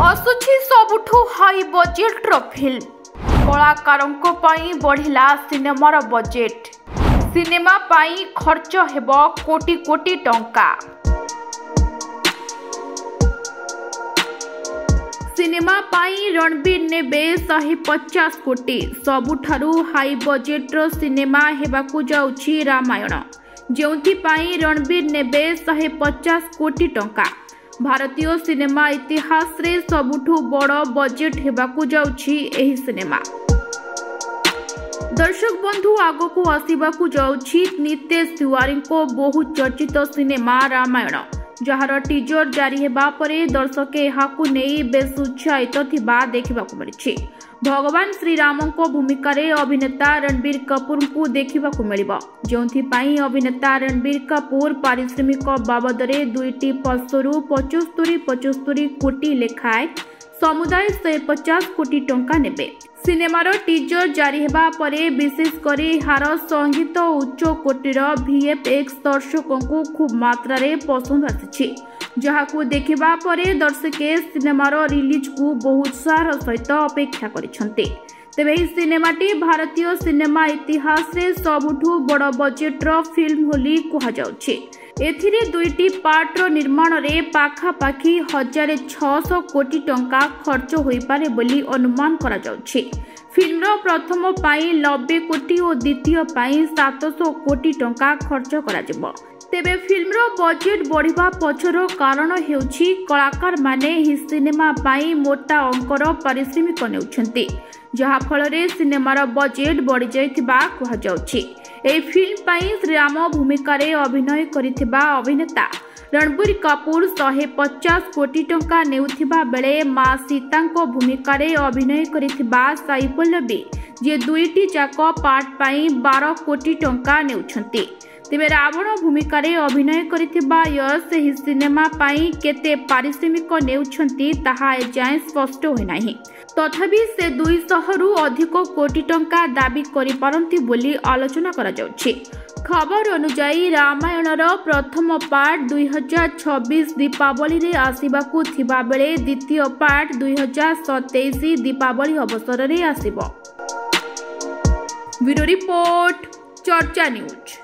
आसुछि सबुठु high बजेट्र film कलाकारों पाई बढ़िला सिनेमार budget cinema पाई खर्च हेब कोटी कोटी टंका। सिनेमा पाई रणबीर नेबे 150 कोटी सबुठारु हाई बजेट्र सिनेमा हेबाकु जाउछि रामायण जेउथि पाई रणबीर नेबे 150 कोटी टंका। भारतीय सिनेमा इतिहास रे सबुठु बड़ बजेट हेबाकु जाउछि एही सिनेमा। दर्शक बंधु आगकु आसीबाकु जाउछि नितेश तिवारी को बहु चर्चित सिनेमा रामायण जहार टीजर जारी हेबा परे दर्शक एहाकु नेई बेस उत्साहित थिबा देखिबाकु मिलिछि। भगवान श्री राम को भूमिका रे अभिनेता रणबीर कपूर को देखिबाकु मिलिबो जोंथि पाई अभिनेता रणबीर कपूर पारिश्रमिक बाबद रे 2टी पशुरु 75 कोटी लेखाए समुदाय 150 कोटी टंका नेबे। सिनेमार टीजर जारी हेबा परे विशेष करे हार संगीत उच्च कोटीर VFX दर्शकों को खूब मात्रा रे पसंद आछि जहाकू देखिबा परे दर्शके सिनेमार रिलीज को बहुत सार सहित अपेक्षा करिसंते। तेबे ଏହି सिनेमाटी भारतीय सिनेमा इतिहास रे सबुठु बड़ बजेट्र फिल्म होली कुहा जाउछि। एथिरे 2टी पार्टर निर्माण रे पाखा पाखी 1600 कोटी टंका खर्च होई पारे बोली अनुमान करा जाउछि। फिल्मर प्रथम पाई 90 कोटी और द्वितीय पाई 700 कोटी टंका खर्च करा जिवो। तेबे फिल्मर बजेट बढ़िबा पछर कारण हेउछि कलाकार माने ही सिनेमा पाई मोटा अंकर पारिश्रमिक नेउछंती जहा फल रे सिनेमार बजेट बढ़ी जाइथिबा कुहा जाउछि। एही फिल्म पाई श्रीराम भूमिका रे अभिनय करिथिबा अभिनेता रणबीर कपूर 150 कोटी टंका नेउथिबा बेले मां सीता को भूमिका रे अभिनय करिथिबा साई पल्लवी जे 2टी जाक पार्ट पाई 12 कोटी टंका नेउछंती। तेबे रावण भूमिका रे अभिनय करिथिबा यश एही सिनेमा पाई केते पारिश्रमिक नेउछंती ताहा एजाय स्पष्ट होय नाही। तथापि से 200 रु अधिक कोटी टंका दाबी करि पारंती बोली आलोचना करा जाउछि। खबर अनुसार रामायणर प्रथम पार्ट 2026 दीपावली रे आसीबाकू थिबा बेले द्वितीय पार्ट 2027 दीपावली अवसर रे आसीबो। वीडियो रिपोर्ट चर्चा न्यूज।